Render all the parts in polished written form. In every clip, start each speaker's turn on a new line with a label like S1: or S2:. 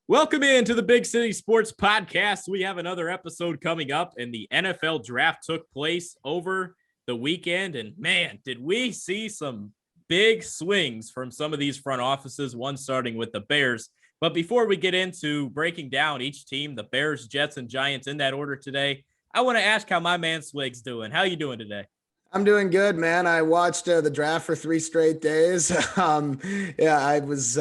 S1: Welcome into the Big City Sports Podcast. We have another episode coming up, and the NFL draft took place over the weekend. And man, did we see some big swings from some of these front offices, one starting with the Bears. But before we get into breaking down each team, the Bears, Jets, and Giants in that order today, I want to ask how my man Swig's doing. How you doing today?
S2: I'm doing good, man. I watched the draft for 3 straight days. I was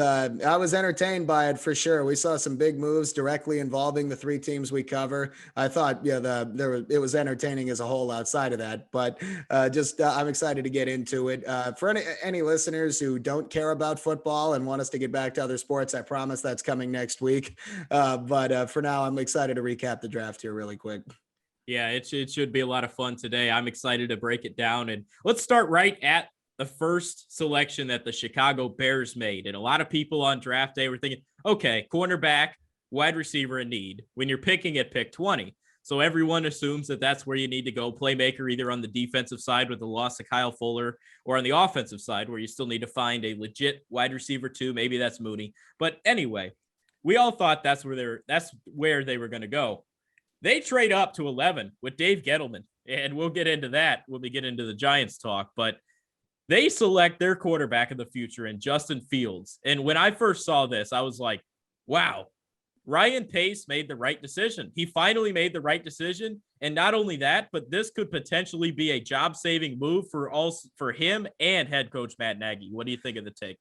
S2: entertained by it for sure. We saw some big moves directly involving the three teams we cover. I thought, it was entertaining as a whole outside of that. But I'm excited to get into it. For any listeners who don't care about football and want us to get back to other sports, I promise that's coming next week. But for now, I'm excited to recap the draft here really quick.
S1: Yeah, it should be a lot of fun today. I'm excited to break it down. And let's start right at the first selection that the Chicago Bears made. And a lot of people on draft day were thinking, okay, cornerback, wide receiver in need when you're picking at pick 20. So everyone assumes that that's where you need to go. Playmaker either on the defensive side with the loss of Kyle Fuller or on the offensive side where you still need to find a legit wide receiver too. Maybe that's Mooney. But anyway, we all thought that's where they were going to go. They trade up to 11 with Dave Gettleman, and we'll get into that when we get into the Giants talk, but they select their quarterback of the future in Justin Fields. And when I first saw this, I was like, wow, Ryan Pace made the right decision. He finally made the right decision. And not only that, but this could potentially be a job-saving move for him and head coach Matt Nagy. What do you think of the take?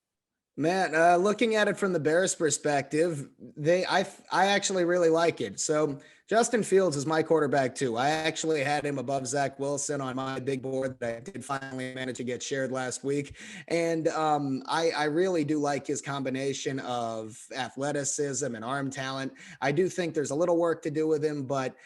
S2: Man, looking at it from the Bears' perspective, I actually really like it. So Justin Fields is my quarterback too. I actually had him above Zach Wilson on my big board that I did finally manage to get shared last week. And I really do like his combination of athleticism and arm talent. I do think there's a little work to do with him, but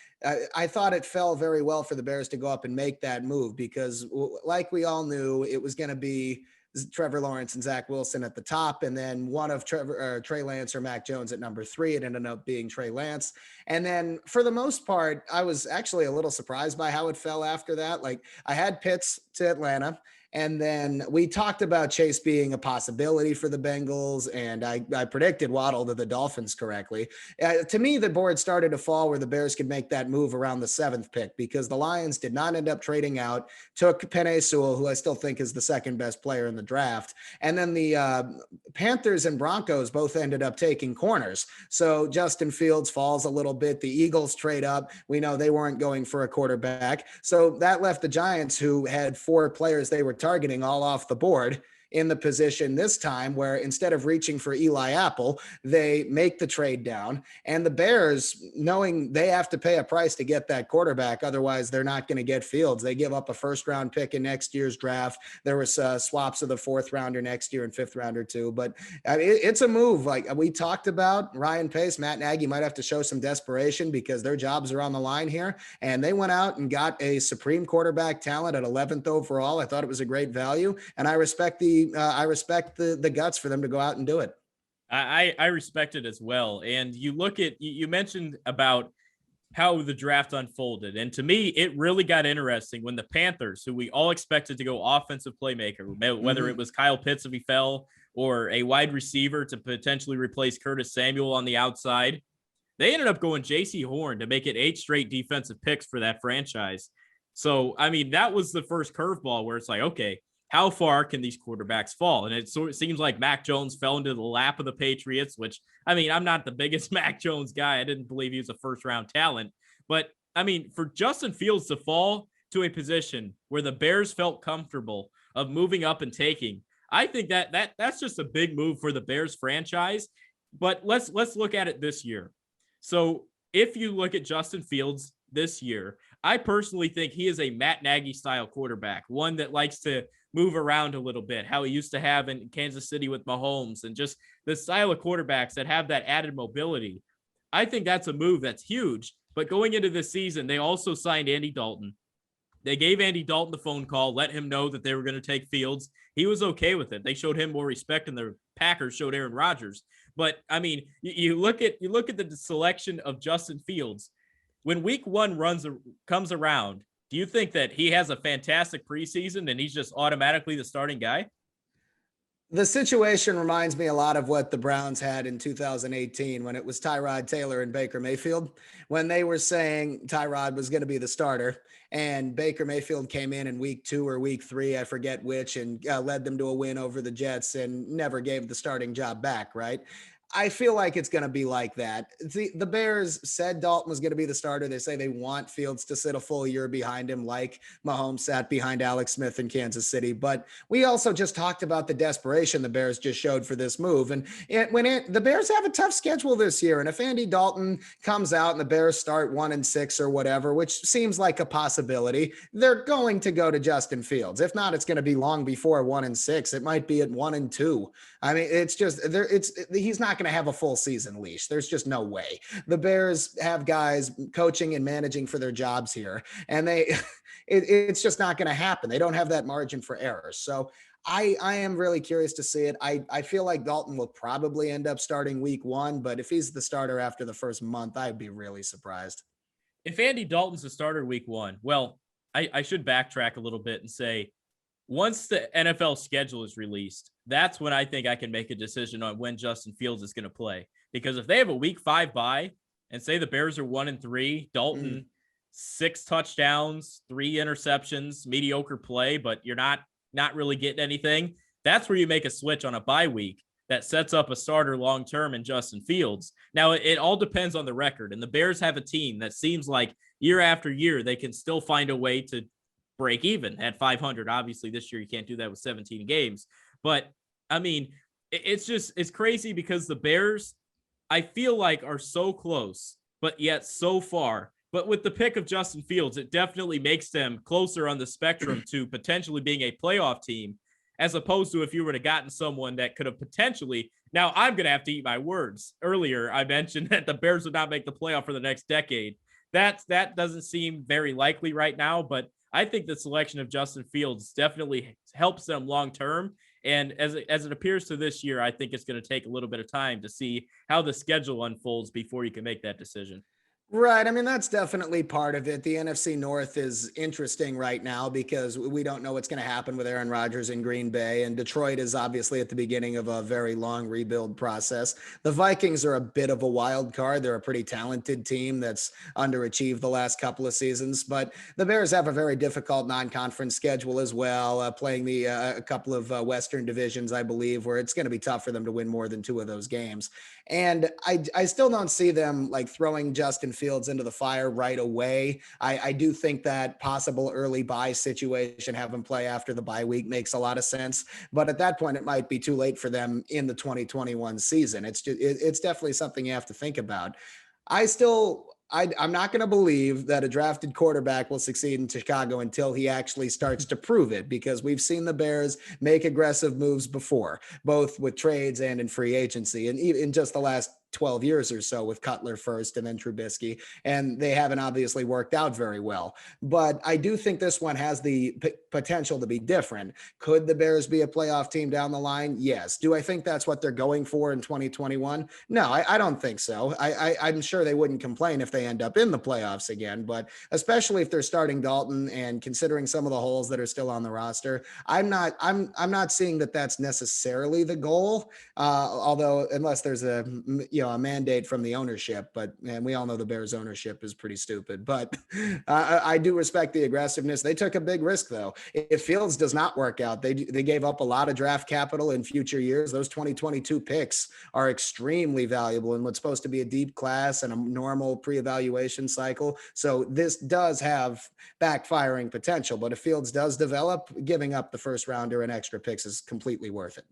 S2: I thought it fell very well for the Bears to go up and make that move because like we all knew, it was going to be Trevor Lawrence and Zach Wilson at the top, and then one of Trey Lance or Mac Jones at number 3. It ended up being Trey Lance. And then for the most part, I was actually a little surprised by how it fell after that. Like I had Pitts to Atlanta. And then we talked about Chase being a possibility for the Bengals, and I predicted Waddle to the Dolphins correctly. To me, the board started to fall where the Bears could make that move around the 7th pick because the Lions did not end up trading out, took Penei Sewell, who I still think is the second best player in the draft. And then the Panthers and Broncos both ended up taking corners. So Justin Fields falls a little bit. The Eagles trade up. We know they weren't going for a quarterback. So that left the Giants, who had 4 players they were targeting all off the board, in the position this time where instead of reaching for Eli Apple, they make the trade down. And the Bears, knowing they have to pay a price to get that quarterback, otherwise they're not going to get Fields. They give up a 1st-round pick in next year's draft. There was swaps of the 4th rounder next year and 5th rounder too. But it's a move. Like we talked about, Ryan Pace, Matt Nagy might have to show some desperation because their jobs are on the line here. And they went out and got a supreme quarterback talent at 11th overall. I thought it was a great value. And I respect the guts for them to go out and do it.
S1: I respect it as well. And you mentioned about how the draft unfolded. And to me, it really got interesting when the Panthers, who we all expected to go offensive playmaker, whether it was Kyle Pitts if he fell or a wide receiver to potentially replace Curtis Samuel on the outside, they ended up going J.C. Horn to make it 8 straight defensive picks for that franchise. So, I mean, that was the first curveball where it's like, okay, how far can these quarterbacks fall? And it seems like Mac Jones fell into the lap of the Patriots, which, I mean, I'm not the biggest Mac Jones guy. I didn't believe he was a 1st-round talent. But, I mean, for Justin Fields to fall to a position where the Bears felt comfortable of moving up and taking, I think that's just a big move for the Bears franchise. But let's look at it this year. So if you look at Justin Fields this year, I personally think he is a Matt Nagy-style quarterback, one that likes to move around a little bit, how he used to have in Kansas City with Mahomes, and just the style of quarterbacks that have that added mobility. I think that's a move that's huge. But going into this season, they also signed Andy Dalton. They gave Andy Dalton the phone call, let him know that they were going to take Fields. He was okay with it. They showed him more respect than the Packers showed Aaron Rodgers. But I mean, you look at the selection of Justin Fields. When week 1 comes around, do you think that he has a fantastic preseason and he's just automatically the starting guy?
S2: The situation reminds me a lot of what the Browns had in 2018 when it was Tyrod Taylor and Baker Mayfield, when they were saying Tyrod was going to be the starter. And Baker Mayfield came in week 2 or week 3, I forget which, and led them to a win over the Jets and never gave the starting job back, right? I feel like it's going to be like that. The Bears said Dalton was going to be the starter. They say they want Fields to sit a full year behind him, like Mahomes sat behind Alex Smith in Kansas City. But we also just talked about the desperation the Bears just showed for this move. And the Bears have a tough schedule this year. And if Andy Dalton comes out and the Bears start 1-6 or whatever, which seems like a possibility, they're going to go to Justin Fields. If not, it's going to be long before 1-6. It might be at 1-2. I mean, it's just he's not going to have a full season leash. There's just no way. The Bears have guys coaching and managing for their jobs here, and it's just not going to happen. They don't have that margin for error. So I am really curious to see it. I feel like Dalton will probably end up starting week 1, but if he's the starter after the first month, I'd be really surprised.
S1: If Andy Dalton's the starter week 1, well, I should backtrack a little bit and say, once the NFL schedule is released, that's when I think I can make a decision on when Justin Fields is going to play. Because if they have a week 5 bye and say the Bears are 1-3, Dalton 6 touchdowns, 3 interceptions, mediocre play, but you're not really getting anything, that's where you make a switch on a bye week that sets up a starter long-term in Justin Fields. Now, it all depends on the record, and the Bears have a team that seems like year after year, they can still find a way to break even at 500. Obviously, this year you can't do that with 17 games. But, I mean, it's crazy because the Bears, I feel like, are so close, but yet so far. But with the pick of Justin Fields, it definitely makes them closer on the spectrum to potentially being a playoff team, as opposed to if you would have gotten someone that could have potentially. Now, I'm going to have to eat my words. Earlier, I mentioned that the Bears would not make the playoff for the next decade. That doesn't seem very likely right now, but I think the selection of Justin Fields definitely helps them long term. And as it appears to this year, I think it's going to take a little bit of time to see how the schedule unfolds before you can make that decision.
S2: Right. I mean, that's definitely part of it. The NFC North is interesting right now because we don't know what's going to happen with Aaron Rodgers in Green Bay. And Detroit is obviously at the beginning of a very long rebuild process. The Vikings are a bit of a wild card. They're a pretty talented team that's underachieved the last couple of seasons. But the Bears have a very difficult non-conference schedule as well, playing a couple of Western divisions, I believe, where it's going to be tough for them to win more than 2 of those games. And I still don't see them like throwing Justin Fields into the fire right away. I do think that possible early bye situation, have him play after the bye week, makes a lot of sense. But at that point, it might be too late for them in the 2021 season. It's definitely something you have to think about. I'm not going to believe that a drafted quarterback will succeed in Chicago until he actually starts to prove it, because we've seen the Bears make aggressive moves before, both with trades and in free agency. And in just the last 12 years or so, with Cutler first and then Trubisky, and they haven't obviously worked out very well. But I do think this one has the potential to be different. Could the Bears be a playoff team down the line? Yes. Do I think that's what they're going for in 2021? No, I don't think so. I'm sure they wouldn't complain if they end up in the playoffs again, but especially if they're starting Dalton and considering some of the holes that are still on the roster, I'm not seeing that that's necessarily the goal. Although unless there's a mandate from the ownership, and we all know the Bears ownership is pretty stupid, but I do respect the aggressiveness. They took a big risk though. If Fields does not work out, they gave up a lot of draft capital in future years. Those 2022 picks are extremely valuable in what's supposed to be a deep class and a normal pre-evaluation cycle. So this does have backfiring potential, but if Fields does develop, giving up the first rounder and extra picks is completely worth it.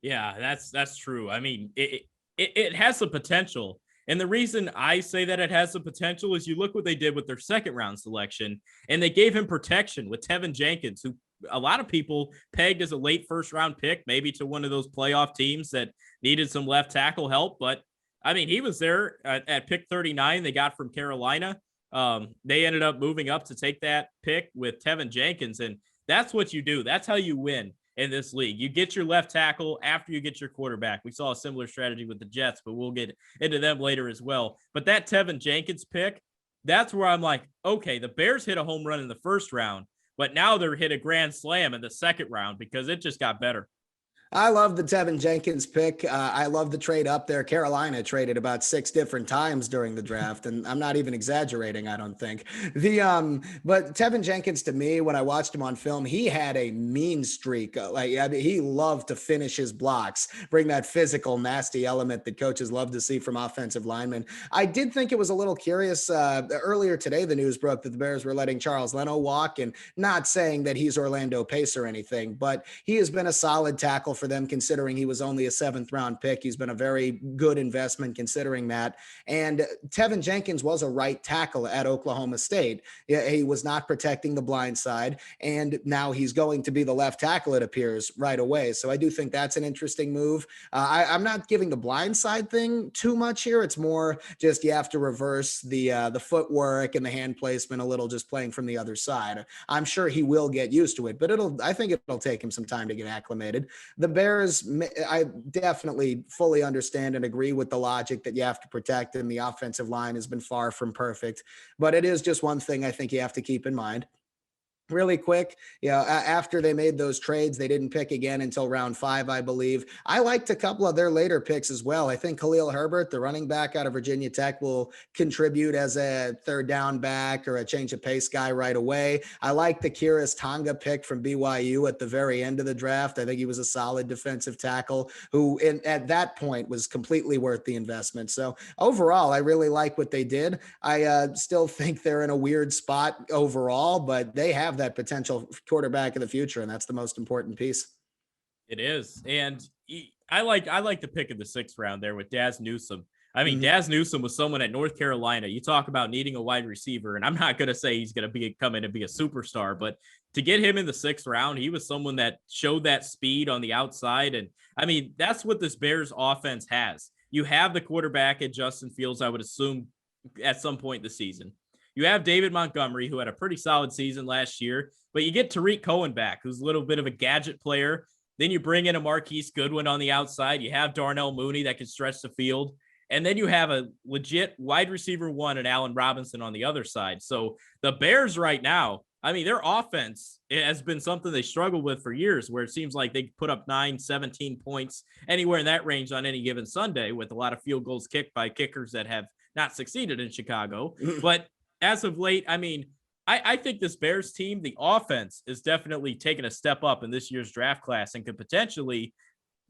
S1: Yeah, that's true. I mean, it has the potential. And the reason I say that it has the potential is you look what they did with their second round selection, and they gave him protection with Tevin Jenkins, who a lot of people pegged as a late first round pick, maybe to one of those playoff teams that needed some left tackle help. But I mean, he was there at pick 39 they got from Carolina. They ended up moving up to take that pick with Tevin Jenkins. And that's what you do. That's how you win in this league. You get your left tackle after you get your quarterback. We saw a similar strategy with the Jets, but we'll get into them later as well. But that Tevin Jenkins pick, that's where I'm like, okay, the Bears hit a home run in the first round, but now they're hit a grand slam in the second round because it just got better.
S2: I love the Tevin Jenkins pick. I love the trade up there. Carolina traded about 6 different times during the draft, and I'm not even exaggerating. I don't think but Tevin Jenkins, to me, when I watched him on film, he had a mean streak. Like, I mean, he loved to finish his blocks, bring that physical, nasty element that coaches love to see from offensive linemen. I did think it was a little curious. Earlier today, the news broke that the Bears were letting Charles Leno walk, and not saying that he's Orlando Pace or anything, but he has been a solid tackle for them, considering he was only a 7th round pick. He's been a very good investment considering that. And Tevin Jenkins was a right tackle at Oklahoma State. He was not protecting the blind side, and now he's going to be the left tackle, it appears, right away. So I do think that's an interesting move. I'm not giving the blind side thing too much here. It's more just you have to reverse the footwork and the hand placement a little, just playing from the other side. I'm sure he will get used to it, but I think it'll take him some time to get acclimated. The Bears, I definitely fully understand and agree with the logic that you have to protect, and the offensive line has been far from perfect. But it is just one thing I think you have to keep in mind. Really quick, after they made those trades, they didn't pick again until round 5, I believe. I liked a couple of their later picks as well. I think Khalil Herbert, the running back out of Virginia Tech, will contribute as a 3rd down back or a change of pace guy right away. I like the Kiris Tonga pick from BYU at the very end of the draft. I think he was a solid defensive tackle who at that point was completely worth the investment. So overall, I really like what they did. I still think they're in a weird spot overall, but they have that potential quarterback of the future, and that's the most important piece.
S1: It is. And I like the pick of the 6th round there with Daz Newsome. I mean,
S2: Mhm.
S1: Daz Newsome was someone at North Carolina. You talk about needing a wide receiver, and I'm not going to say he's going to come in and be a superstar, but to get him in the 6th round, he was someone that showed that speed on the outside. And I mean, that's what this Bears offense has. You have the quarterback at Justin Fields, I would assume, at some point in the season. You have David Montgomery, who had a pretty solid season last year, but you get Tariq Cohen back, who's a little bit of a gadget player. Then you bring in a Marquise Goodwin on the outside. You have Darnell Mooney that can stretch the field. And then you have a legit wide receiver 1 and Allen Robinson on the other side. So the Bears right now, I mean, their offense has been something they struggled with for years, where it seems like they put up 9, 17 points, anywhere in that range on any given Sunday, with a lot of field goals kicked by kickers that have not succeeded in Chicago. But as of late, I mean, I think this Bears team, the offense, is definitely taking a step up in this year's draft class and could potentially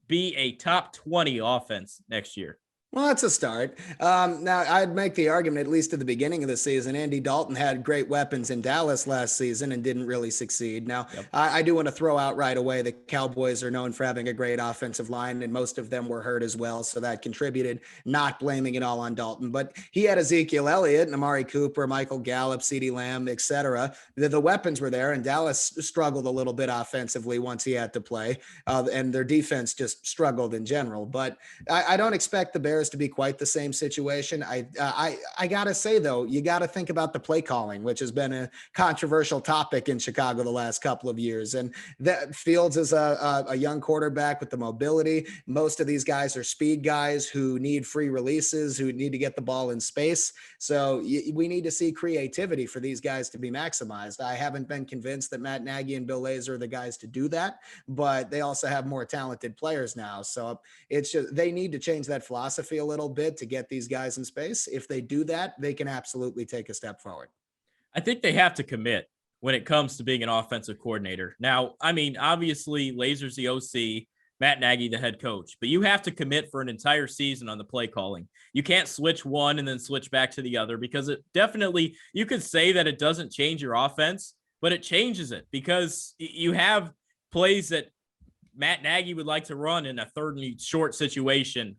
S1: be a top 20 offense next year.
S2: Well, that's a start. Now, I'd make the argument, at least at the beginning of the season, Andy Dalton had great weapons in Dallas last season and didn't really succeed. Now,
S1: Yep.
S2: I do want to throw out right away the Cowboys are known for having a great offensive line, and most of them were hurt as well. So that contributed, not blaming it all on Dalton. But he had Ezekiel Elliott and Amari Cooper, Michael Gallup, CeeDee Lamb, etc. The weapons were there, and Dallas struggled a little bit offensively once he had to play, and their defense just struggled in general. But I don't expect the Bears to be quite the same situation. I gotta say though, you got to think about the play calling, which has been a controversial topic in Chicago the last couple of years. And that Fields is a young quarterback with the mobility. Most of these guys are speed guys who need free releases, who need to get the ball in space. So we need to see creativity for these guys to be maximized. I haven't been convinced that Matt Nagy and Bill Lazor are the guys to do that, but they also have more talented players now. So it's just, they need to change that philosophy a little bit to get these guys in space. If they do that, they can absolutely take a step forward.
S1: I think they have to commit when it comes to being an offensive coordinator. Now, I mean, obviously, Lazor's the OC, Matt Nagy the head coach, but you have to commit for an entire season on the play calling. You can't switch one and then switch back to the other, because it definitely, you could say that it doesn't change your offense, but it changes it, because you have plays that Matt Nagy would like to run in a 3rd and short situation.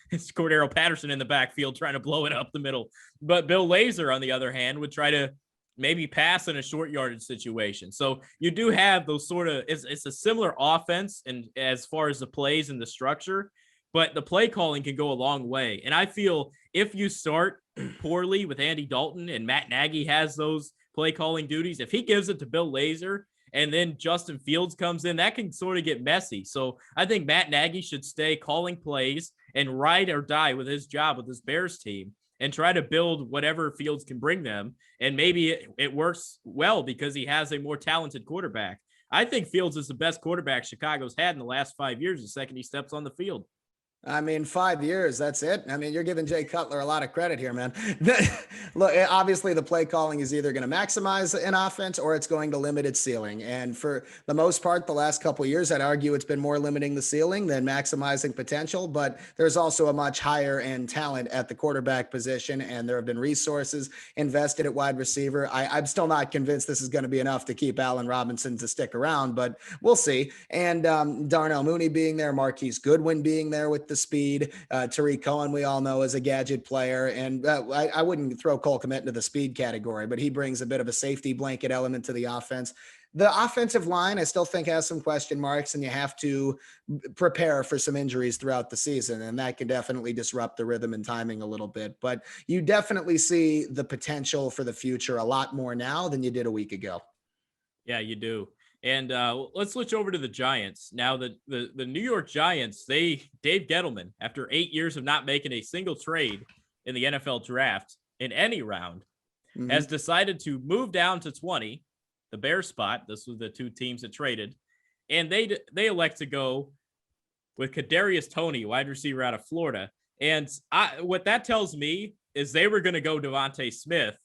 S1: It's Cordero Patterson in the backfield trying to blow it up the middle. But Bill Lazor, on the other hand, would try to maybe pass in a short yardage situation. So you do have those sort of, it's a similar offense and as far as the plays and the structure, but the play calling can go a long way. And I feel if you start poorly with Andy Dalton and Matt Nagy has those play calling duties, if he gives it to Bill Lazor and then Justin Fields comes in, that can sort of get messy. So I think Matt Nagy should stay calling plays and ride or die with his job with this Bears team and try to build whatever Fields can bring them. And maybe it works well because he has a more talented quarterback. I think Fields is the best quarterback Chicago's had in the last 5 years the second he steps on the field.
S2: I mean, 5 years, that's it. I mean, you're giving Jay Cutler a lot of credit here, man. Look, obviously, the play calling is either going to maximize an offense or it's going to limit its ceiling. And for the most part, the last couple of years, I'd argue it's been more limiting the ceiling than maximizing potential. But there's also a much higher end talent at the quarterback position, and there have been resources invested at wide receiver. I'm still not convinced this is going to be enough to keep Allen Robinson to stick around, but we'll see. And Darnell Mooney being there, Marquise Goodwin being there with the speed. Tariq Cohen, we all know, is a gadget player. And I wouldn't throw Cole Kmet into the speed category, but he brings a bit of a safety blanket element to the offense. The offensive line, I still think, has some question marks, and you have to prepare for some injuries throughout the season. And that can definitely disrupt the rhythm and timing a little bit. But you definitely see the potential for the future a lot more now than you did a week ago.
S1: Yeah, you do. And let's switch over to the Giants. Now, the New York Giants, Dave Gettleman, after 8 years of not making a single trade in the NFL draft in any round, has decided to move down to 20, the Bears spot. This was the two teams that traded. And they elect to go with Kadarius Toney, wide receiver out of Florida. And what that tells me is they were going to go Devontae Smith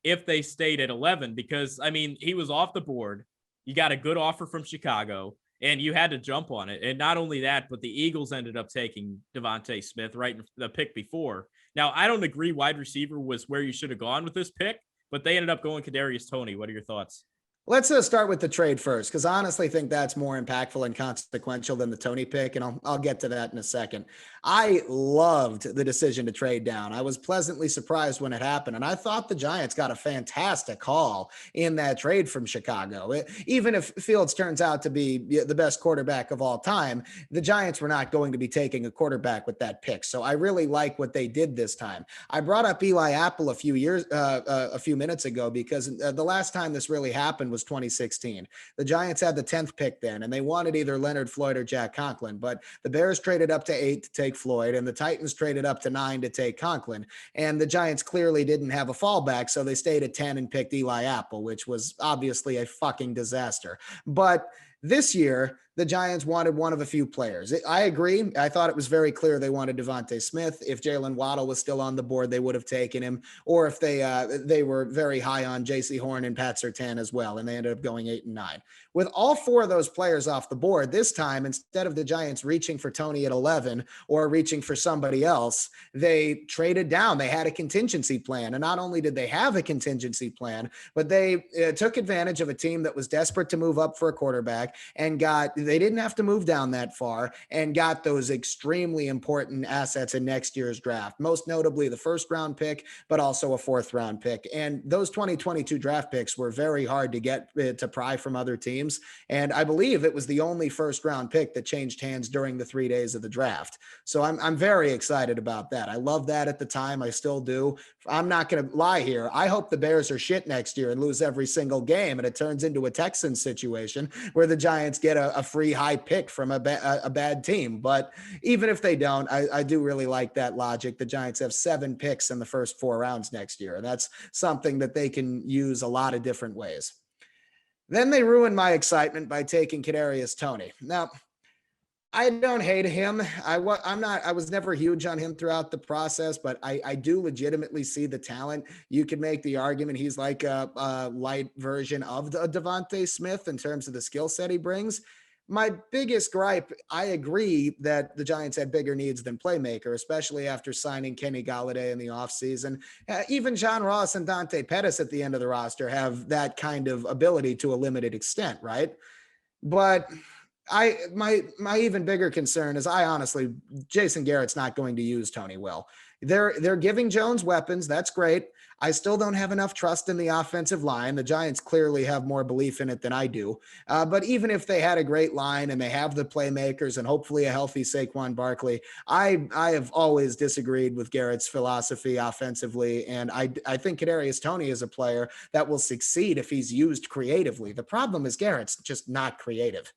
S1: if they stayed at 11, because, I mean, he was off the board. You got a good offer from Chicago, and you had to jump on it. And not only that, but the Eagles ended up taking Devontae Smith right in the pick before. Now, I don't agree wide receiver was where you should have gone with this pick, but they ended up going Kadarius Toney. What are your thoughts?
S2: Let's start with the trade first, because I honestly think that's more impactful and consequential than the Toney pick, and I'll get to that in a second. I loved the decision to trade down. I was pleasantly surprised when it happened, and I thought the Giants got a fantastic haul in that trade from Chicago. Even if Fields turns out to be the best quarterback of all time, the Giants were not going to be taking a quarterback with that pick. So I really like what they did this time. I brought up Eli Apple a few minutes ago because the last time this really happened was 2016. The Giants had the 10th pick then, and they wanted either Leonard Floyd or Jack Conklin, but the Bears traded up to 8 to take Floyd, and the Titans traded up to 9 to take Conklin, and the Giants clearly didn't have a fallback, so they stayed at 10 and picked Eli Apple, which was obviously a fucking disaster. But this year, the Giants wanted one of a few players. I agree. I thought it was very clear they wanted Devontae Smith. If Jalen Waddle was still on the board, they would have taken him. Or if they were very high on J.C. Horn and Pat Surtain as well, and they ended up going 8 and 9. With all 4 of those players off the board, this time, instead of the Giants reaching for Toney at 11 or reaching for somebody else, they traded down. They had a contingency plan. And not only did they have a contingency plan, but they took advantage of a team that was desperate to move up for a quarterback and they didn't have to move down that far and got those extremely important assets in next year's draft, most notably the first round pick, but also a 4th round pick. And those 2022 draft picks were very hard to get to pry from other teams. And I believe it was the only first round pick that changed hands during the 3 days of the draft. So I'm very excited about that. I love that at the time. I still do. I'm not going to lie here. I hope the Bears are shit next year and lose every single game, and it turns into a Texans situation where the Giants get a free high pick from a bad team. But even if they don't, I do really like that logic. The Giants have 7 picks in the first 4 rounds next year. And that's something that they can use a lot of different ways. Then they ruined my excitement by taking Kadarius Toney. Now, I don't hate him. I was never huge on him throughout the process, but I do legitimately see the talent. You could make the argument he's like a light version of the Devontae Smith in terms of the skill set he brings. My biggest gripe, I agree that the Giants had bigger needs than playmaker, especially after signing Kenny Golladay in the offseason. Even John Ross and Dante Pettis at the end of the roster have that kind of ability to a limited extent, right? But my even bigger concern is Jason Garrett's not going to use Toney well. They're giving Jones weapons. That's great. I still don't have enough trust in the offensive line. The Giants clearly have more belief in it than I do. But even if they had a great line and they have the playmakers and hopefully a healthy Saquon Barkley, I have always disagreed with Garrett's philosophy offensively. And I think Kadarius Toney is a player that will succeed if he's used creatively. The problem is Garrett's just not creative.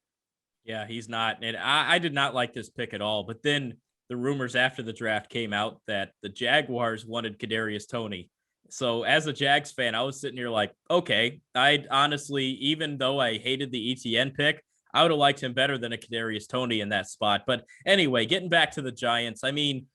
S1: Yeah, he's not. And I did not like this pick at all. But then the rumors after the draft came out that the Jaguars wanted Kadarius Toney. So as a Jags fan, I was sitting here like, okay, I honestly, even though I hated the ETN pick, I would have liked him better than a Kadarius Toney in that spot. But anyway, getting back to the Giants, I mean,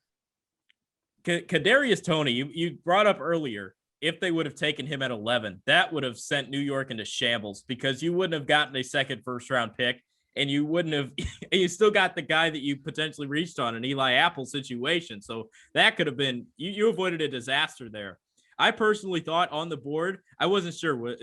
S1: Kadarius Toney, you brought up earlier, if they would have taken him at 11, that would have sent New York into shambles because you wouldn't have gotten a second first round pick, and you wouldn't have, you still got the guy that you potentially reached on an Eli Apple situation. So that could have been, you avoided a disaster there. I personally thought on the board, I wasn't sure.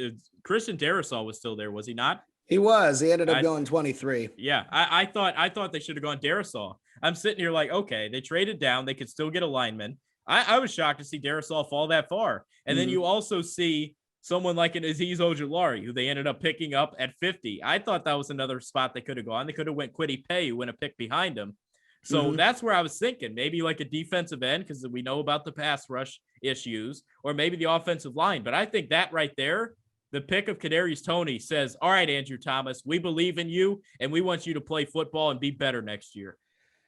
S1: Christian Darrisaw was still there, was he not?
S2: He was. He ended up going 23.
S1: Yeah, I thought they should have gone Darrisaw. I'm sitting here like, okay, they traded down. They could still get a lineman. I was shocked to see Darrisaw fall that far. And then you also see someone like an Azeez Ojulari, who they ended up picking up at 50. I thought that was another spot they could have gone. They could have went Kwity Paye, who went a pick behind him. So that's where I was thinking, maybe like a defensive end, because we know about the pass rush issues, or maybe the offensive line. But I think that right there, the pick of Kadarius Toney says, all right, Andrew Thomas, we believe in you, and we want you to play football and be better next year.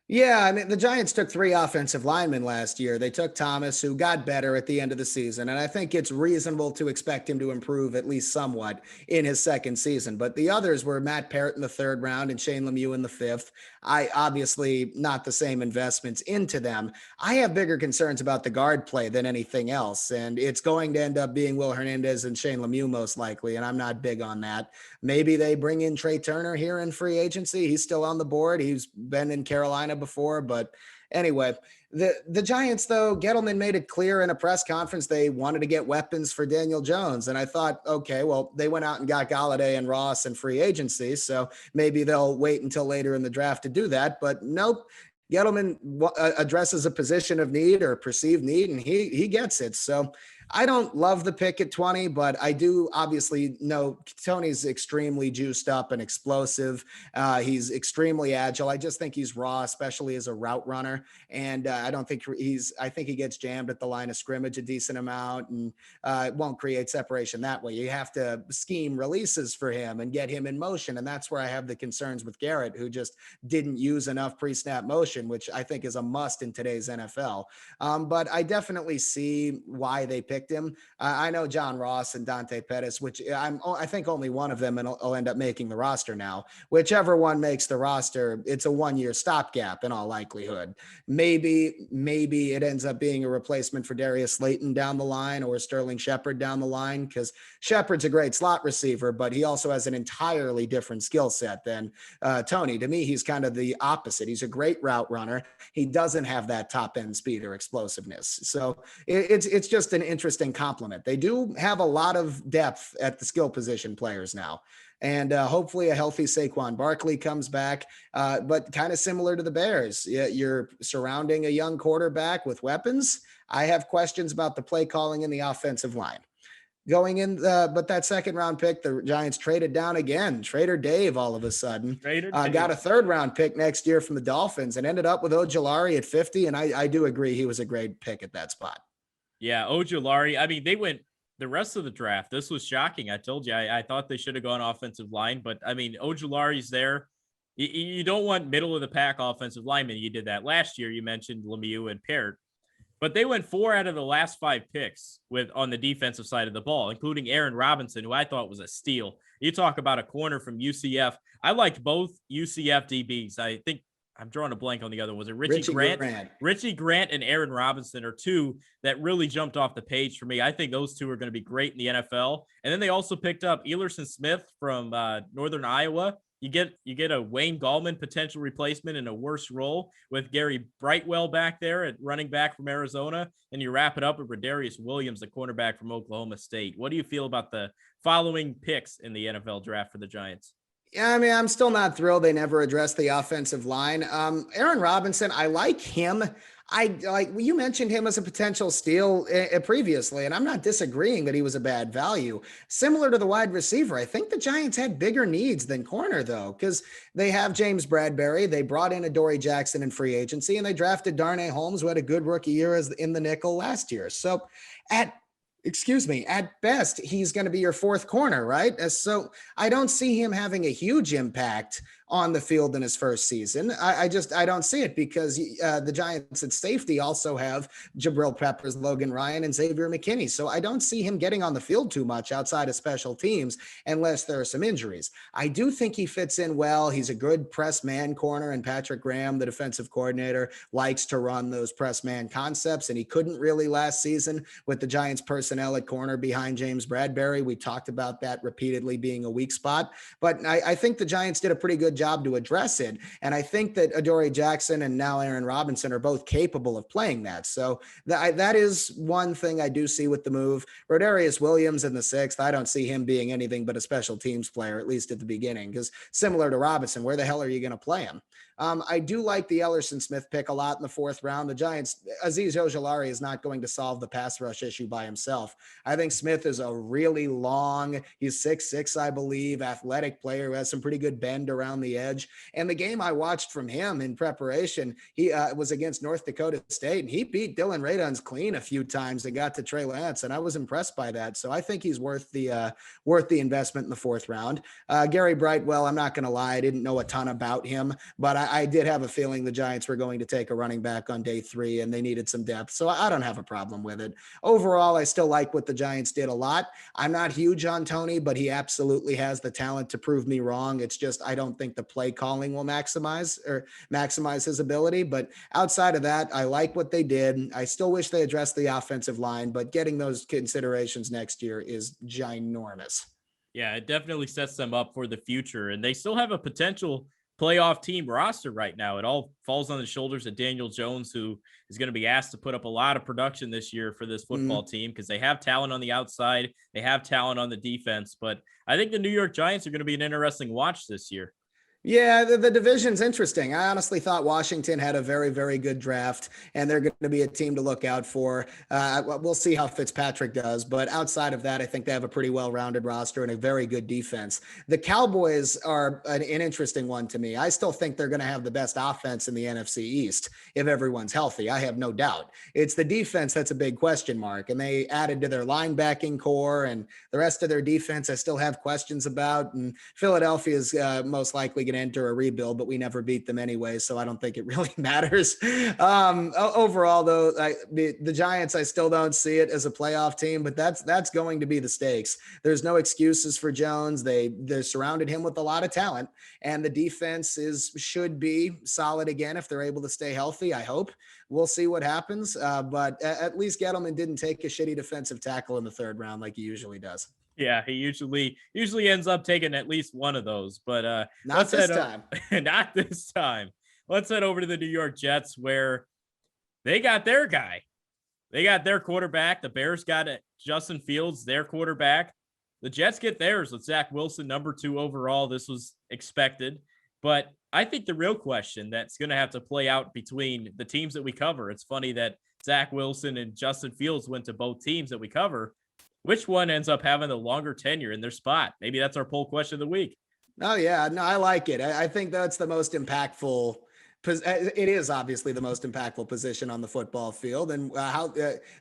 S2: Yeah, I mean, the Giants took 3 offensive linemen last year. They took Thomas, who got better at the end of the season, and I think it's reasonable to expect him to improve at least somewhat in his second season. But the others were Matt Parrott in the 3rd round and Shane Lemieux in the 5th. I obviously not the same investments into them. I have bigger concerns about the guard play than anything else, and it's going to end up being Will Hernandez and Shane Lemieux most likely, and I'm not big on that. Maybe they bring in Trey Turner here in free agency. He's still on the board. He's been in Carolina before, but anyway, the Giants, though, Gettleman made it clear in a press conference they wanted to get weapons for Daniel Jones. And I thought, okay, well, they went out and got Golladay and Ross in free agency, so maybe they'll wait until later in the draft to do that. But nope, Gettleman addresses a position of need or perceived need, and he gets it. So I don't love the pick at 20, but I do obviously know Tony's extremely juiced up and explosive. He's extremely agile. I just think he's raw, especially as a route runner. And I think he gets jammed at the line of scrimmage a decent amount, and it won't create separation that way. You have to scheme releases for him and get him in motion. And that's where I have the concerns with Garrett, who just didn't use enough pre-snap motion, which I think is a must in today's NFL. But I definitely see why they picked him. I know John Ross and Dante Pettis, which I think only one of them will end up making the roster now. Whichever one makes the roster, it's a 1-year stopgap in all likelihood. Maybe it ends up being a replacement for Darius Slayton down the line or Sterling Shepard down the line, because Shepard's a great slot receiver, but he also has an entirely different skill set than Tony. To me, he's kind of the opposite. He's a great route runner. He doesn't have that top end speed or explosiveness. So it's just an interesting compliment. They do have a lot of depth at the skill position players now. And hopefully a healthy Saquon Barkley comes back, but kind of similar to the Bears. You're surrounding a young quarterback with weapons. I have questions about the play calling in the offensive line. Going in, but that 2nd round pick, the Giants traded down again. Trader Dave all of a sudden got a 3rd round pick next year from the Dolphins and ended up with Ojulari at 50. And I do agree he was a great pick at that spot.
S1: Yeah, Ojulari. I mean, they went the rest of the draft. This was shocking. I told you, I thought they should have gone offensive line, but I mean, Ojulari's there. You don't want middle of the pack offensive linemen. You did that last year. You mentioned Lemieux and Parrott, but they went 4 out of the last 5 picks on the defensive side of the ball, including Aaron Robinson, who I thought was a steal. You talk about a corner from UCF. I liked both UCF DBs. I think I'm drawing a blank on the other. Was it Richie Grant? Richie Grant and Aaron Robinson are 2 that really jumped off the page for me. I think those 2 are going to be great in the NFL. And then they also picked up Elerson Smith from Northern Iowa. You get a Wayne Gallman potential replacement in a worse role with Gary Brightwell back there at running back from Arizona. And you wrap it up with Rodarius Williams, the cornerback from Oklahoma State. What do you feel about the following picks in the NFL draft for the Giants?
S2: Yeah, I mean, I'm still not thrilled they never addressed the offensive line. Aaron Robinson, I like him. You mentioned him as a potential steal previously, and I'm not disagreeing that he was a bad value. Similar to the wide receiver, I think the Giants had bigger needs than corner, though, because they have James Bradbury. They brought in Adoree Jackson in free agency, and they drafted Darnay Holmes, who had a good rookie year in the nickel last year. So at best, he's going to be your 4th corner, right? So I don't see him having a huge impact on the field in his first season. I don't see it because the Giants at safety also have Jabril Peppers, Logan Ryan, and Xavier McKinney. So I don't see him getting on the field too much outside of special teams unless there are some injuries. I do think he fits in well. He's a good press man corner, and Patrick Graham, the defensive coordinator, likes to run those press man concepts, and he couldn't really last season with the Giants personnel at corner behind James Bradbury. We talked about that repeatedly being a weak spot, but I think the Giants did a pretty good job to address it, and I think that Adoree Jackson and now Aaron Robinson are both capable of playing that. So that is one thing I do see with the move. Rodarius Williams in the sixth, I don't see him being anything but a special teams player, at least at the beginning, because similar to Robinson, where the hell are you going to play him? I do like the Ellerson Smith pick a lot in the fourth round. The Giants, Azeez Ojulari is not going to solve the pass rush issue by himself. I think Smith is a really long, he's 6'6", I believe, athletic player who has some pretty good bend around the edge. And the game I watched from him in preparation, he was against North Dakota State, and he beat Dylan Radunz clean a few times and got to Trey Lance, and I was impressed by that. So I think he's worth the investment in the fourth round. Gary Brightwell, I'm not going to lie, I didn't know a ton about him, but I did have a feeling the Giants were going to take a running back on day 3 and they needed some depth. So I don't have a problem with it. Overall, I still like what the Giants did a lot. I'm not huge on Tony, but he absolutely has the talent to prove me wrong. It's just, I don't think the play calling will maximize his ability. But outside of that, I like what they did. I still wish they addressed the offensive line, but getting those considerations next year is ginormous.
S1: Yeah, it definitely sets them up for the future. And they still have a potential playoff team roster right now. It all falls on the shoulders of Daniel Jones, who is going to be asked to put up a lot of production this year for this football team because they have talent on the outside. They have talent on the defense. But I think the New York Giants are going to be an interesting watch this year.
S2: Yeah, the division's interesting. I honestly thought Washington had a very, very good draft, and they're going to be a team to look out for. We'll see how Fitzpatrick does, but outside of that, I think they have a pretty well-rounded roster and a very good defense. The Cowboys are an interesting one to me. I still think they're going to have the best offense in the NFC East if everyone's healthy. I have no doubt. It's the defense that's a big question mark, and they added to their linebacking core, and the rest of their defense I still have questions about, and Philadelphia is most likely going to enter a rebuild, but we never beat them anyway, so I don't think it really matters. Overall, though, the Giants, I still don't see it as a playoff team, but that's going to be the stakes. There's no excuses for Jones. They surrounded him with a lot of talent, and the defense should be solid again if they're able to stay healthy. I hope. We'll see what happens, but at least Gettleman didn't take a shitty defensive tackle in the third round like he usually does.
S1: Yeah, he usually ends up taking at least one of those, but
S2: not this time.
S1: Not this time. Let's head over to the New York Jets, where they got their guy. They got their quarterback. The Bears got Justin Fields, their quarterback. The Jets get theirs with Zach Wilson, number 2 overall. This was expected, but I think the real question that's going to have to play out between the teams that we cover. It's funny that Zach Wilson and Justin Fields went to both teams that we cover. Which one ends up having the longer tenure in their spot? Maybe that's our poll question of the week.
S2: Oh, yeah. No, I like it. I think that's the most impactful. It is obviously the most impactful position on the football field, and how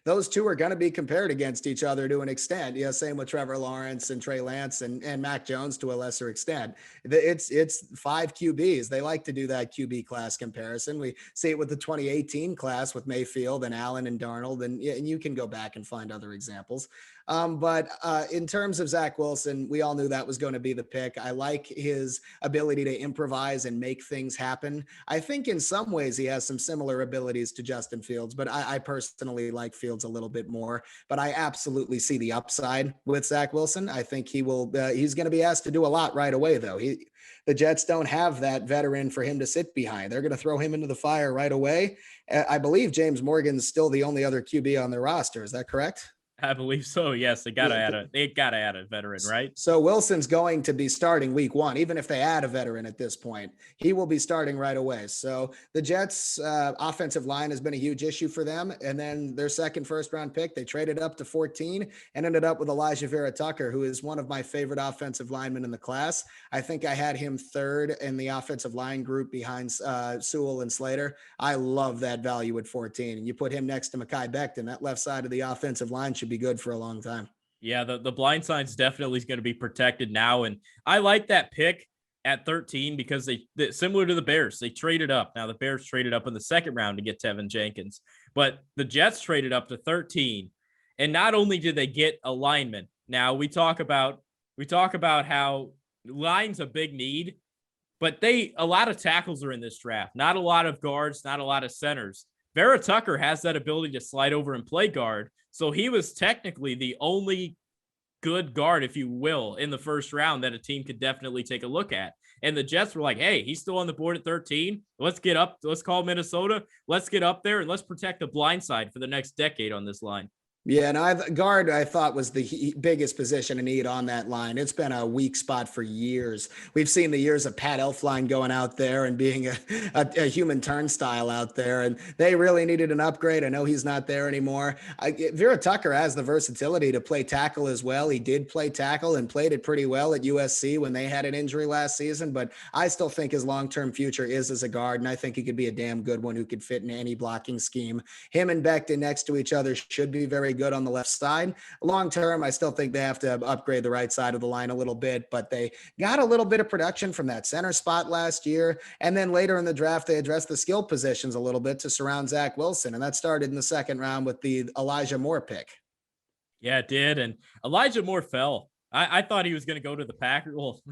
S2: those two are going to be compared against each other to an extent. Yeah, same with Trevor Lawrence and Trey Lance and Mac Jones to a lesser extent. It's 5 QBs. They like to do that QB class comparison. We see it with the 2018 class with Mayfield and Allen and Darnold, and you can go back and find other examples. But in terms of Zach Wilson, we all knew that was going to be the pick. I like his ability to improvise and make things happen. I think in some ways he has some similar abilities to Justin Fields, but I personally like Fields a little bit more. But I absolutely see the upside with Zach Wilson. I think he's going to be asked to do a lot right away, though. The Jets don't have that veteran for him to sit behind. They're going to throw him into the fire right away. I believe James Morgan's still the only other QB on their roster. Is that correct?
S1: I believe so. Yes, they gotta add a veteran, right?
S2: So Wilson's going to be starting week 1, even if they add a veteran at this point. He will be starting right away. So the Jets' offensive line has been a huge issue for them. And then their second first-round pick, they traded up to 14 and ended up with Elijah Vera Tucker, who is one of my favorite offensive linemen in the class. I think I had him 3rd in the offensive line group behind Sewell and Slater. I love that value at 14. And you put him next to Mekhi Becton, that left side of the offensive line should be good for a long time.
S1: Yeah, the blind side's definitely going to be protected now. And I like that pick. at 13 because similar to the Bears, they traded up. Now the Bears traded up in the second round to get Tevin Jenkins, but the Jets traded up to 13. And not only did they get a lineman, now we talk about how line's a big need, but a lot of tackles are in this draft. Not a lot of guards, not a lot of centers. Vera Tucker has that ability to slide over and play guard. So he was technically the only good guard, if you will, in the first round that a team could definitely take a look at. And the Jets were like, hey, he's still on the board at 13. Let's get up. Let's call Minnesota. Let's get up there and let's protect the blind side for the next decade on this line.
S2: Yeah, and guard I thought was the biggest position in need on that line. It's been a weak spot for years. We've seen the years of Pat Elflein going out there and being a human turnstile out there, and they really needed an upgrade. I know he's not there anymore. Vera Tucker has the versatility to play tackle as well. He did play tackle and played it pretty well at USC when they had an injury last season, but I still think his long-term future is as a guard, and I think he could be a damn good one who could fit in any blocking scheme. Him and Becton next to each other should be very good on the left side. Long term, I still think they have to upgrade the right side of the line a little bit, but they got a little bit of production from that center spot last year. And then later in the draft, they addressed the skill positions a little bit to surround Zach Wilson. And that started in the second round with the Elijah Moore pick.
S1: Yeah, it did. And Elijah Moore fell. I thought he was going to go to the Packers. Well,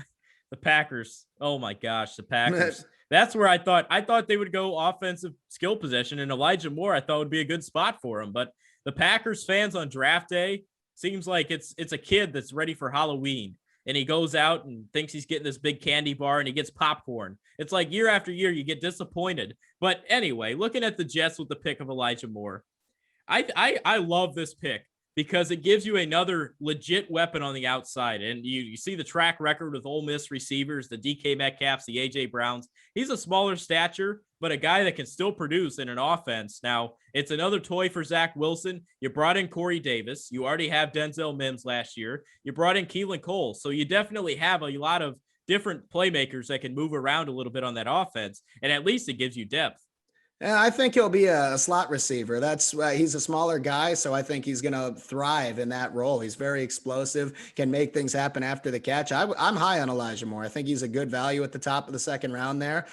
S1: the Packers. Oh my gosh, the Packers. That's where I thought they would go offensive skill position, and Elijah Moore I thought would be a good spot for him. But the Packers fans on draft day seems like it's a kid that's ready for Halloween, and he goes out and thinks he's getting this big candy bar and he gets popcorn. It's like year after year you get disappointed. But anyway, looking at the Jets with the pick of Elijah Moore, I love this pick because it gives you another legit weapon on the outside. And you see the track record with Ole Miss receivers, the DK Metcalfs, the AJ Browns. He's a smaller stature, but a guy that can still produce in an offense. Now, it's another toy for Zach Wilson. You brought in Corey Davis. You already have Denzel Mims last year. You brought in Keelan Cole. So you definitely have a lot of different playmakers that can move around a little bit on that offense. And at least it gives you depth.
S2: I think he'll be a slot receiver. That's he's a smaller guy, so I think he's going to thrive in that role. He's very explosive, can make things happen after the catch. I'm high on Elijah Moore. I think he's a good value at the top of the second round there.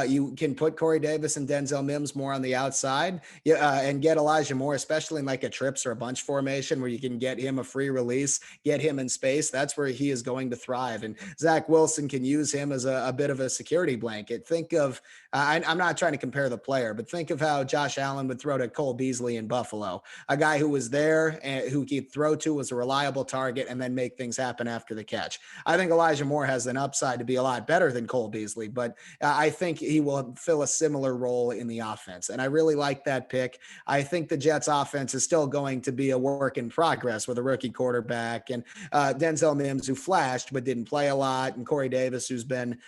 S2: You can put Corey Davis and Denzel Mims more on the outside and get Elijah Moore, especially in like a trips or a bunch formation where you can get him a free release, get him in space. That's where he is going to thrive. And Zach Wilson can use him as a bit of a security blanket. Think of, I'm not trying to compare the player, but think of how Josh Allen would throw to Cole Beasley in Buffalo, a guy who was there and who he'd throw to, was a reliable target, and then make things happen after the catch. I think Elijah Moore has an upside to be a lot better than Cole Beasley, but I think he will fill a similar role in the offense. And I really like that pick. I think the Jets offense is still going to be a work in progress with a rookie quarterback and Denzel Mims, who flashed but didn't play a lot, and Corey Davis, who's been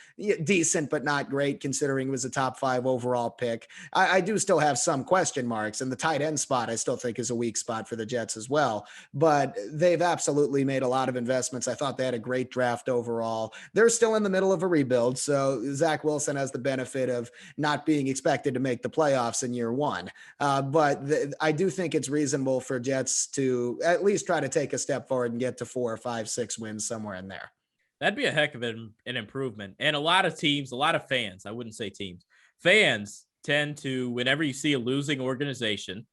S2: decent but not great considering he was a top 5 overall pick. I do still have some question marks, and the tight end spot I still think is a weak spot for the Jets as well, but they've absolutely made a lot of investments. I thought they had a great draft overall. They're still in the middle of a rebuild, so Zach Wilson has the benefit of not being expected to make the playoffs in year one. I do think it's reasonable for Jets to at least try to take a step forward and get to 4 or 5, 6 wins somewhere in there.
S1: That'd be a heck of an improvement. And a lot of teams, a lot of fans, I wouldn't say teams, fans tend to, whenever you see a losing organization,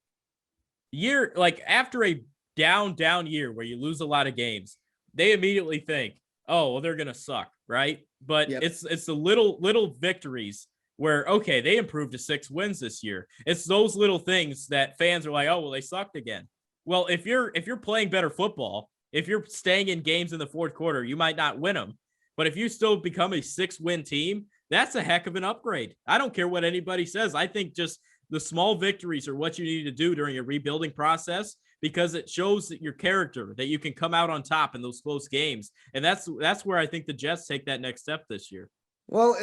S1: after a down year where you lose a lot of games, they immediately think, oh, well, they're going to suck, right? But yep. It's the little victories where, okay, they improved to 6 wins this year. It's those little things that fans are like, oh, well, they sucked again. Well, if you're playing better football, if you're staying in games in the fourth quarter, you might not win them. But if you still become a 6-win team, that's a heck of an upgrade. I don't care what anybody says. I think just the small victories are what you need to do during a rebuilding process, because it shows that your character, that you can come out on top in those close games. And that's where I think the Jets take that next step this year.
S2: Well,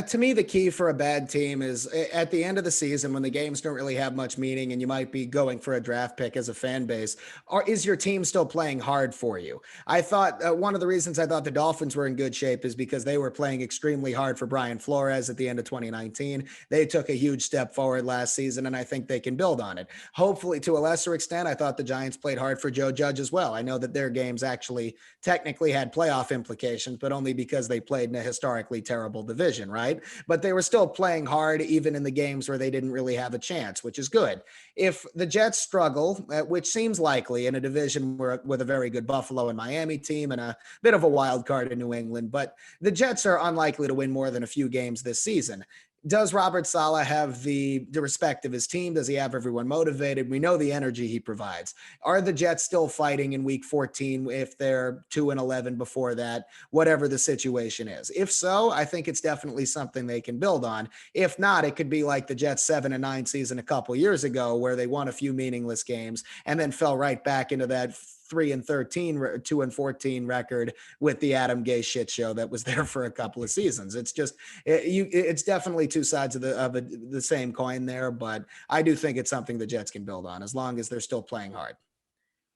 S2: to me, the key for a bad team is at the end of the season when the games don't really have much meaning and you might be going for a draft pick as a fan base, or is your team still playing hard for you? I thought one of the reasons I thought the Dolphins were in good shape is because they were playing extremely hard for Brian Flores at the end of 2019. They took a huge step forward last season, and I think they can build on it. Hopefully, to a lesser extent, I thought the Giants played hard for Joe Judge as well. I know that their games actually technically had playoff implications, but only because they played in a historically terrible terrible division, right? But they were still playing hard, even in the games where they didn't really have a chance, which is good. If the Jets struggle, which seems likely in a division with a very good Buffalo and Miami team and a bit of a wild card in New England, but the Jets are unlikely to win more than a few games this season. Does Robert Saleh have the respect of his team? Does he have everyone motivated? We know the energy he provides. Are the Jets still fighting in week 14 if they're 2-11 before that, whatever the situation is? If so, I think it's definitely something they can build on. If not, it could be like the Jets 7-9 season a couple years ago, where they won a few meaningless games and then fell right back into that 3-13, 2-14 record with the Adam Gase shit show that was there for a couple of seasons. It's just, it's definitely two sides of the same coin there, but I do think it's something the Jets can build on as long as they're still playing hard.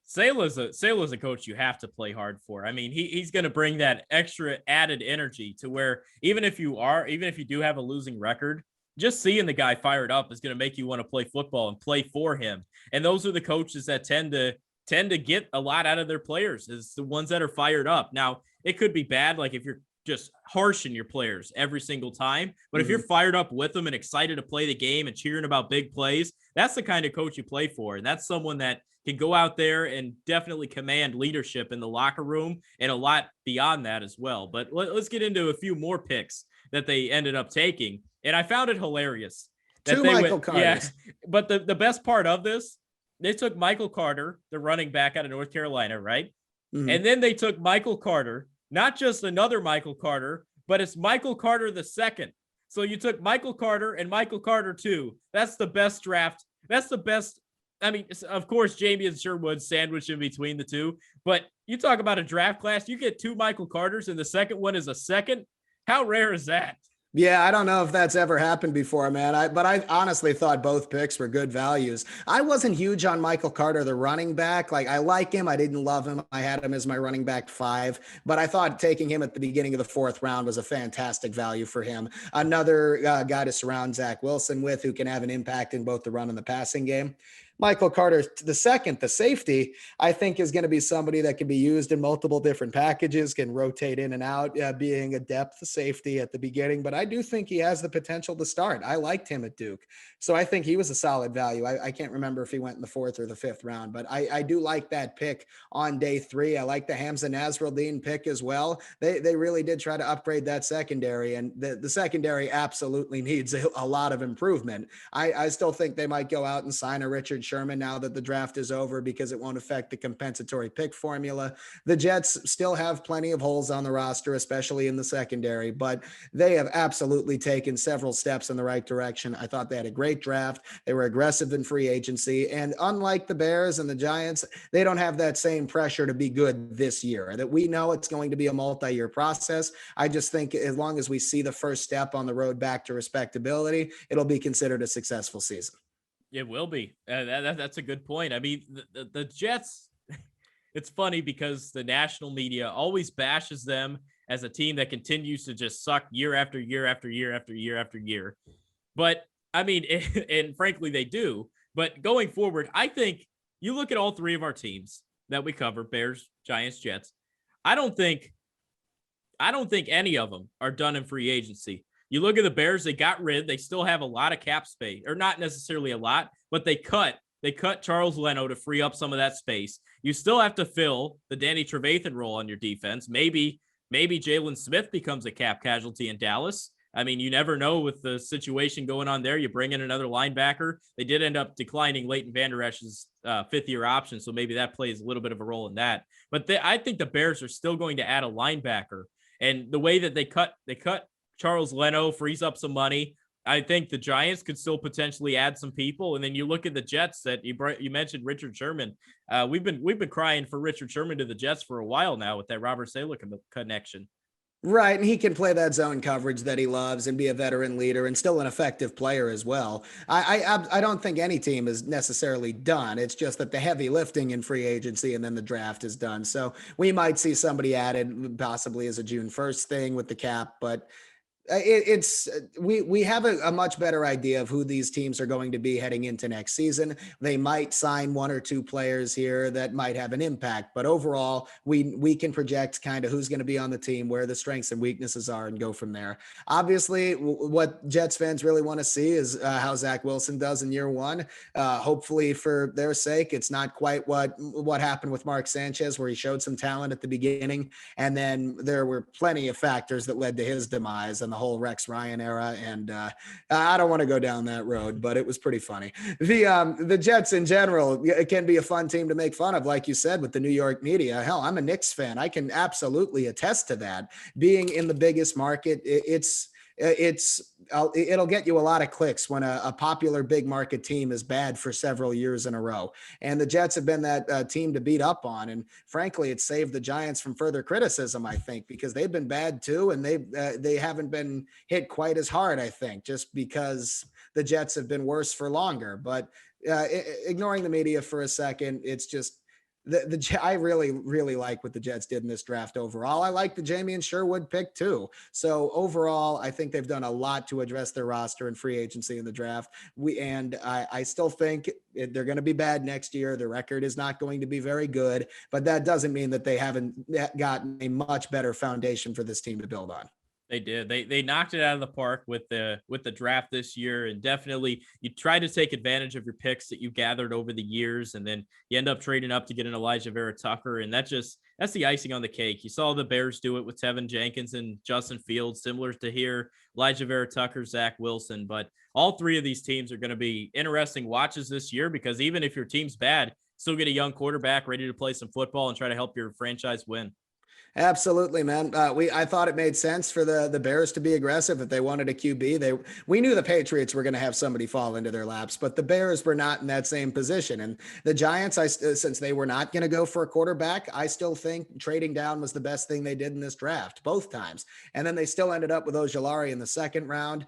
S1: Saleh's a coach you have to play hard for. I mean, he's going to bring that extra added energy to where even if you do have a losing record, just seeing the guy fired up is going to make you want to play football and play for him. And those are the coaches that tend to get a lot out of their players, is the ones that are fired up. Now, it could be bad, like if you're just harshing your players every single time, but if you're fired up with them and excited to play the game and cheering about big plays, that's the kind of coach you play for. And that's someone that can go out there and definitely command leadership in the locker room and a lot beyond that as well. But let's get into a few more picks that they ended up taking. And I found it hilarious that
S2: Two Michael Carters.
S1: Yeah, but the best part of this, they took Michael Carter, the running back out of North Carolina, right? Mm-hmm. And then they took Michael Carter, not just another Michael Carter, but it's Michael Carter the second. So you took Michael Carter and Michael Carter too. That's the best draft. That's the best. I mean, of course, Jamie and Sherwood sandwiched in between the two, but you talk about a draft class, you get two Michael Carters and the second one is a second. How rare is that?
S2: Yeah, I don't know if that's ever happened before, man. But I honestly thought both picks were good values. I wasn't huge on Michael Carter, the running back. Like, I like him. I didn't love him. I had him as my running back 5, but I thought taking him at the beginning of the 4th round was a fantastic value for him. Another guy to surround Zach Wilson with, who can have an impact in both the run and the passing game. Michael Carter, the second, the safety, I think is going to be somebody that can be used in multiple different packages, can rotate in and out, being a depth safety at the beginning. But I do think he has the potential to start. I liked him at Duke. So I think he was a solid value. I can't remember if he went in the 4th or the 5th round, but I do like that pick on day 3. I like the Hamza Nasruddin pick as well. They really did try to upgrade that secondary, and the secondary absolutely needs a lot of improvement. I still think they might go out and sign a Richard Sherman now that the draft is over, because it won't affect the compensatory pick formula. The Jets still have plenty of holes on the roster, especially in the secondary, but they have absolutely taken several steps in the right direction. I thought they had a great draft. They were aggressive in free agency, and unlike the Bears and the Giants, they don't have that same pressure to be good this year. That we know it's going to be a multi-year process. I just think as long as we see the first step on the road back to respectability, it'll be considered a successful season.
S1: It will be. That's a good point. I mean, the Jets, it's funny because the national media always bashes them as a team that continues to just suck year after year after year after year after year. But I mean, and frankly, they do. But going forward, I think you look at all 3 of our teams that we cover, Bears, Giants, Jets. I don't think any of them are done in free agency. You look at the Bears, they still have a lot of cap space, or not necessarily a lot, but they cut Charles Leno to free up some of that space. You still have to fill the Danny Trevathan role on your defense. Maybe Jalen Smith becomes a cap casualty in Dallas. I mean, you never know with the situation going on there. You bring in another linebacker. They did end up declining Leighton Vander Esch's 5th-year option, so maybe that plays a little bit of a role in that. But I think the Bears are still going to add a linebacker. And the way that they cut Charles Leno, frees up some money. I think the Giants could still potentially add some people. And then you look at the Jets that you mentioned, Richard Sherman. We've been crying for Richard Sherman to the Jets for a while now with that Robert Saleh connection.
S2: Right, and he can play that zone coverage that he loves and be a veteran leader and still an effective player as well. I don't think any team is necessarily done. It's just that the heavy lifting in free agency and then the draft is done. So we might see somebody added possibly as a June 1st thing with the cap, but We have a much better idea of who these teams are going to be heading into next season. They might sign one or two players here that might have an impact, but overall, we can project kind of who's going to be on the team, where the strengths and weaknesses are, and go from there. Obviously, what Jets fans really want to see is how Zach Wilson does in year one. Hopefully, for their sake, it's not quite what happened with Mark Sanchez, where he showed some talent at the beginning, and then there were plenty of factors that led to his demise and the whole Rex Ryan era. And I don't want to go down that road, but it was pretty funny. The Jets in general, it can be a fun team to make fun of, like you said, with the New York media. Hell, I'm a Knicks fan. I can absolutely attest to that. Being in the biggest market, it'll get you a lot of clicks when a popular big market team is bad for several years in a row. And the Jets have been that team to beat up on. And frankly, it saved the Giants from further criticism, I think, because they've been bad too. And they haven't been hit quite as hard, I think, just because the Jets have been worse for longer. But ignoring the media for a second, it's just, I really like what the Jets did in this draft overall. I like the Jamie and Sherwood pick too. So overall, I think they've done a lot to address their roster and free agency in the draft. I still think they're going to be bad next year. The record is not going to be very good, but that doesn't mean that they haven't gotten a much better foundation for this team to build on.
S1: They did. They knocked it out of the park with the draft this year, and definitely you try to take advantage of your picks that you gathered over the years, and then you end up trading up to get an Elijah Vera Tucker, and that's the icing on the cake. You saw the Bears do it with Tevin Jenkins and Justin Fields, similar to here, Elijah Vera Tucker, Zach Wilson. But all three of these teams are going to be interesting watches this year, because even if your team's bad, still get a young quarterback ready to play some football and try to help your franchise win.
S2: Absolutely, man. I thought it made sense for the Bears to be aggressive if they wanted a QB. We knew the Patriots were going to have somebody fall into their laps, but the Bears were not in that same position. And the Giants, since they were not going to go for a quarterback, I still think trading down was the best thing they did in this draft both times. And then they still ended up with Ojulari in the second round.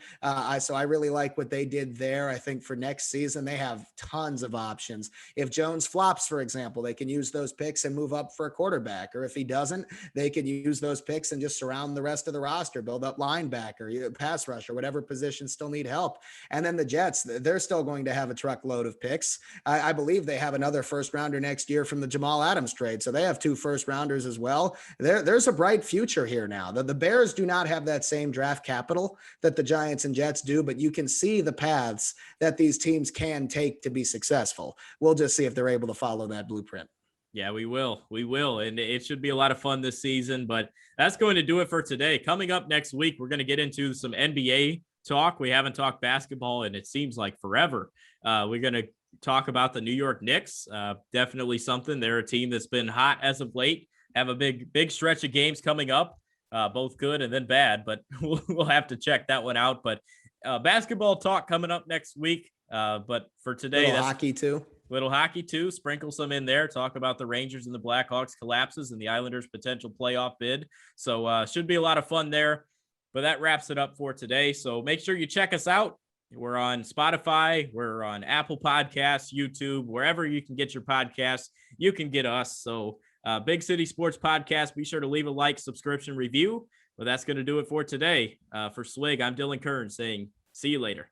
S2: So I really like what they did there. I think for next season they have tons of options. If Jones flops, for example, they can use those picks and move up for a quarterback. Or if he doesn't, they can use those picks and just surround the rest of the roster, build up linebacker, pass rush, or whatever positions still need help. And then the Jets, they're still going to have a truckload of picks. I believe they have another first rounder next year from the Jamal Adams trade. So they have 2 first rounders as well. There's a bright future here now. The Bears do not have that same draft capital that the Giants and Jets do, but you can see the paths that these teams can take to be successful. We'll just see if they're able to follow that blueprint.
S1: Yeah, we will. We will. And it should be a lot of fun this season. But that's going to do it for today. Coming up next week, we're going to get into some NBA talk. We haven't talked basketball, and it seems like forever. We're going to talk about the New York Knicks. Definitely something. They're a team that's been hot as of late. Have a big stretch of games coming up, both good and then bad. But we'll have to check that one out. But basketball talk coming up next week. But for today,
S2: that's hockey too.
S1: Little hockey too, sprinkle some in there, talk about the Rangers and the Blackhawks collapses and the Islanders' potential playoff bid. So should be a lot of fun there. But that wraps it up for today. So make sure you check us out. We're on Spotify. We're on Apple Podcasts, YouTube, wherever you can get your podcasts, you can get us. So Big City Sports Podcast, be sure to leave a like, subscription, review. Well, that's going to do it for today. For Swig, I'm Dylan Kern saying, see you later.